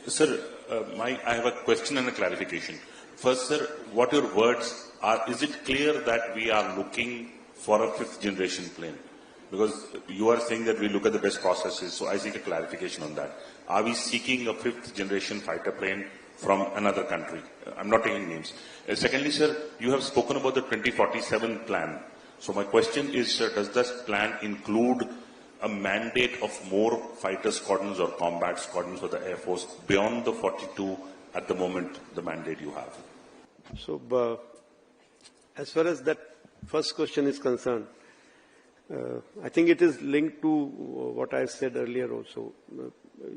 Sir, I have a question and a clarification. First, sir, what your words are, is it clear that we are looking for a fifth generation plane? Because you are saying that we look at the best processes, so I seek a clarification on that. Are we seeking a fifth generation fighter plane from another country? I'm not taking names. Secondly, sir, you have spoken about the 2047 plan. So my question is, sir, does this plan include a mandate of more fighter squadrons or combat squadrons for the Air Force beyond the 42 at the moment, the mandate you have? So, as far as that first question is concerned, I think it is linked to what I said earlier also.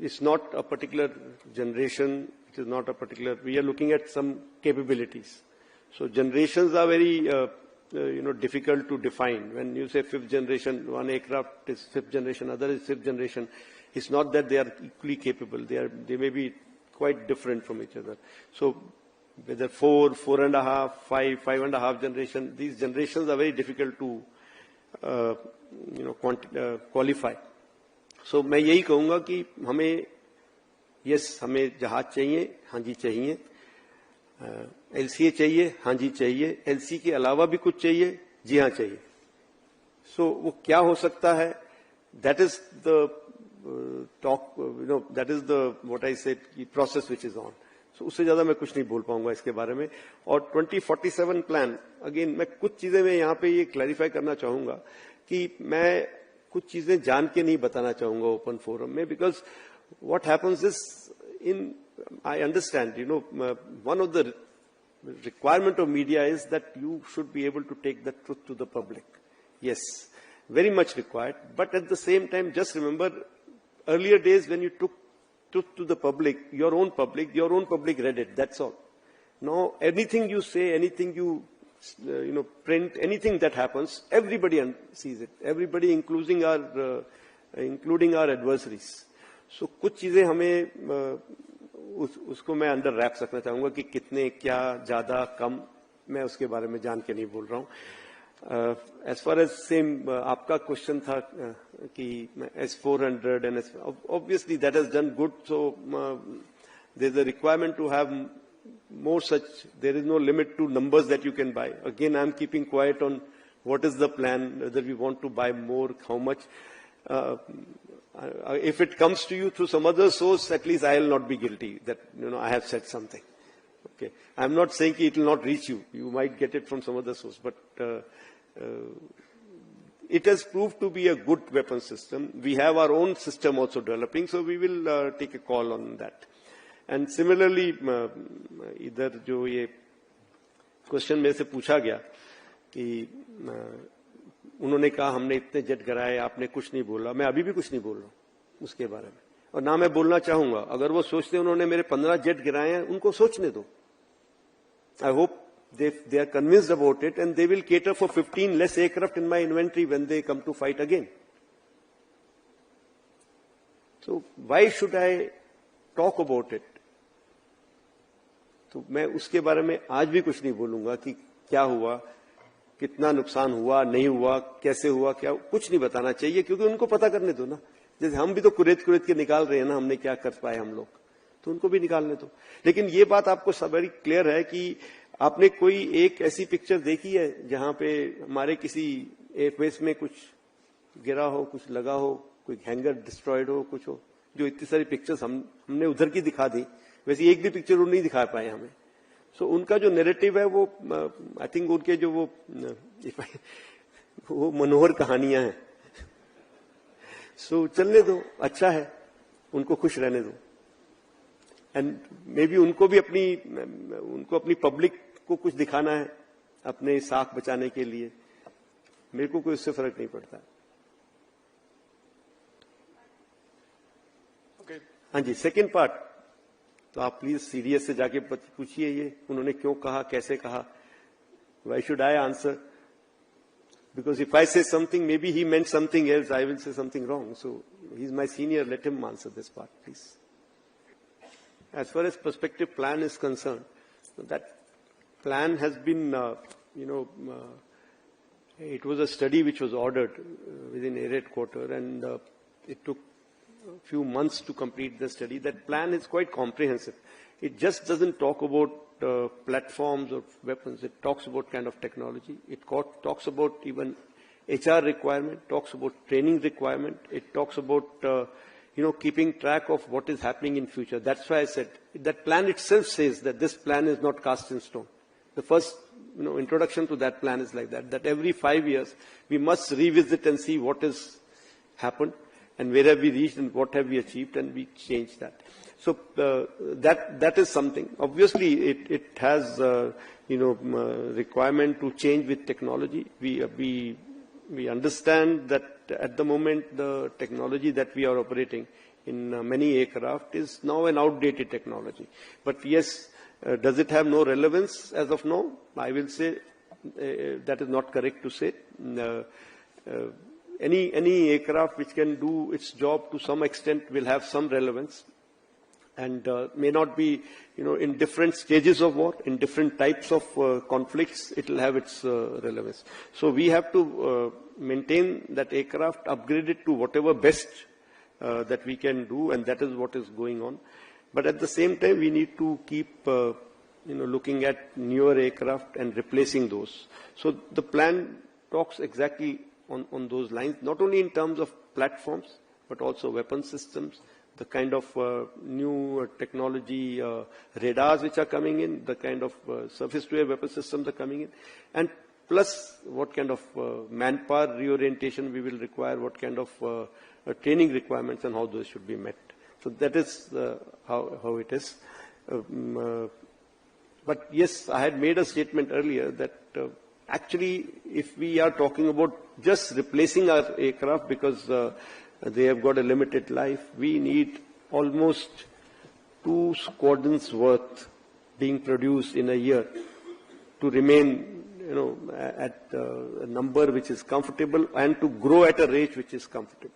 It's not a particular generation, it is not a particular, we are looking at some capabilities. So generations are very, difficult to define. When you say fifth generation, one aircraft is fifth generation, other is fifth generation, it's not that they are equally capable. They may be quite different from each other. So whether 4, 4.5, 5, 5.5 generation, these generations are very difficult to qualify. So मैं यही कहूँगा कि हमें जहाज चाहिए, हाँ जी चाहिए, LCA चाहिए, हाँ जी चाहिए, LC के अलावा भी कुछ चाहिए, जी हाँ चाहिए. So वो क्या हो सकता है? That is the that is the what I said, process which is on. So उससे ज्यादा मैं कुछ नहीं बोल पाऊंगा इसके बारे में. और 2047 प्लान, अगेन मैं कुछ चीजें मैं यहाँ पे ये क्लैरिफाई करना चाहूंगा कि मैं कुछ चीजें जान के नहीं बताना चाहूंगा ओपन फोरम में, because what happens is in I understand, one of the requirement of media is that you should be able to take the truth to the public. Yes, very much required. But at the same time, just remember earlier days when you took truth to the public, your own public read it. That's all. Now, anything you say, anything you, print, anything that happens, everybody sees it. Everybody, including our adversaries. So, कुछ चीजें हमें उसको मैं under raps रखना चाहूंगा कि कितने, क्या, ज्यादा, कम, मैं उसके बारे में जान के नहीं बोल रहा हूं. एज फार एज सेम आपका क्वेश्चन था कि S-400 and obviously that has done good, so there is a requirement to have more such. There is no limit to numbers that you can buy. Again, I am keeping quiet on what is the plan, whether we want to buy more, how much. If it comes to you through some other source, at least I will not be guilty that, I have said something. Okay. I'm not saying it will not reach you. You might get it from some other source, but it has proved to be a good weapon system. We have our own system also developing, so we will take a call on that. And similarly, इधर जो ये question में से पूछा गया कि उन्होंने कहा हमने इतने जेट गिराए, आपने कुछ नहीं बोला. मैं अभी भी कुछ नहीं बोल रहा हूं उसके बारे में, और ना मैं बोलना चाहूंगा. अगर वो सोचते उन्होंने मेरे 15 जेट गिराए हैं, उनको सोचने दो. I hope they are convinced about it, and they will cater for 15 less aircraft in my inventory when they come to fight again. So why should I talk about it? तो मैं उसके बारे में आज भी कुछ नहीं बोलूंगा कि क्या हुआ, कितना नुकसान हुआ, नहीं हुआ, कैसे हुआ, क्या, कुछ नहीं बताना चाहिए, क्योंकि उनको पता करने दो ना. जैसे हम भी तो कुरेद के निकाल रहे हैं ना, हमने क्या कर पाए हम लोग, तो उनको भी निकालने दो. लेकिन ये बात आपको सब वेरी क्लियर है कि आपने कोई एक ऐसी पिक्चर देखी है जहां पे हमारे किसी एयरबेस में कुछ गिरा हो, कुछ लगा हो, कोई हैंगर डिस्ट्रॉयड हो, कुछ हो, जो इतनी सारी पिक्चर्स हमने उधर की दिखा दी, वैसे एक भी पिक्चर वो नहीं दिखा पाए हमें. सो उनका जो नैरेटिव है वो, आई थिंक उनके जो वो मनोहर कहानियां हैं. सो चलने दो, अच्छा है, उनको खुश रहने दो. एंड मे बी उनको अपनी पब्लिक को कुछ दिखाना है अपने साख बचाने के लिए. मेरे को कोई उससे फर्क नहीं पड़ता. हाँ जी, सेकेंड पार्ट तो आप प्लीज सीरियस से जाके पूछिए, ये उन्होंने क्यों कहा, कैसे कहा. Why should I answer? Because if I say something, maybe he meant something else, I will say something wrong. So he's my senior, let him answer this part, please. As far as prospective plan is concerned, that plan has been, it was a study which was ordered within Air Headquarters, and it took few months to complete the study. That plan is quite comprehensive. It just doesn't talk about platforms or weapons. It talks about kind of technology. It talks about even HR requirement, talks about training requirement. It talks about, keeping track of what is happening in future. That's why I said that plan itself says that this plan is not cast in stone. The first, introduction to that plan is like that every 5 years we must revisit and see what has happened and where have we reached and what have we achieved, and we change that. So that is something. Obviously, it has requirement to change with technology. We understand that at the moment the technology that we are operating in many aircraft is now an outdated technology. But yes, does it have no relevance as of now? I will say that is not correct to say. Any aircraft which can do its job to some extent will have some relevance, and may not be, in different stages of war, in different types of conflicts, it will have its relevance. So we have to maintain that aircraft, upgrade it to whatever best that we can do, and that is what is going on. But at the same time, we need to keep, looking at newer aircraft and replacing those. So the plan talks exactly on those lines, not only in terms of platforms, but also weapon systems, the kind of new technology radars which are coming in, the kind of surface-to-air weapon systems are coming in, and plus what kind of manpower reorientation we will require, what kind of training requirements and how those should be met. So that is how it is. But yes, I had made a statement earlier that actually, if we are talking about just replacing our aircraft because they have got a limited life, we need almost 2 squadrons worth being produced in a year to remain, at a number which is comfortable and to grow at a rate which is comfortable.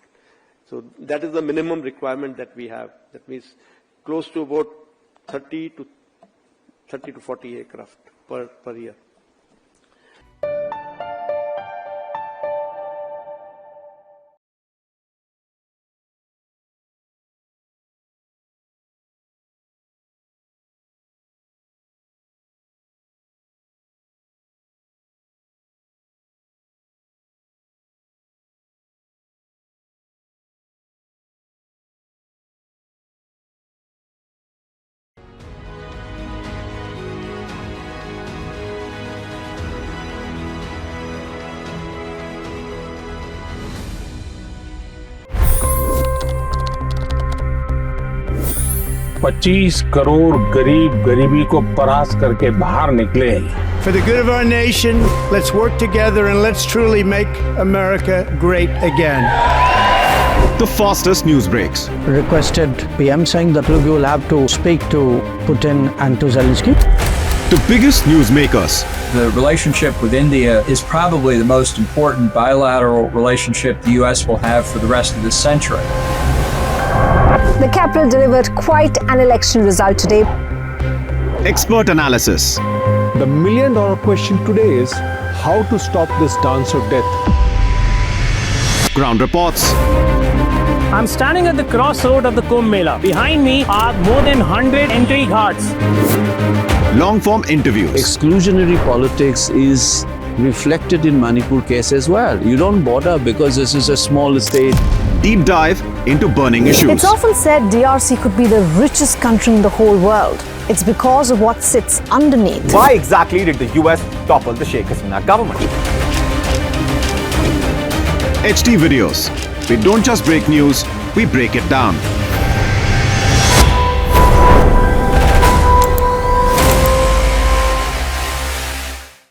So that is the minimum requirement that we have. That means close to about 30 to 40 aircraft per year. $25 crore गरीब गरीबी को परास्त करके बाहर निकले। For the good of our nation, let's work together and let's truly make America great again. The fastest news breaks. Requested PM Singh that you will have to speak to Putin and to Zelensky. The biggest news makers. The relationship with India is probably the most important bilateral relationship the U.S. will have for the rest of this century. The capital delivered quite an election result today. Expert analysis. The million-dollar question today is how to stop this dance of death. Ground reports. I'm standing at the crossroad of the Kumbh Mela. Behind me are more than 100 entry ghats. Long-form interviews. Exclusionary politics is reflected in Manipur case as well. You don't bother because this is a small state. Deep dive into burning issues. It's often said DRC could be the richest country in the whole world. It's because of what sits underneath. Why exactly did the US topple the Sheikh Hasina government? HT videos. We don't just break news, we break it down.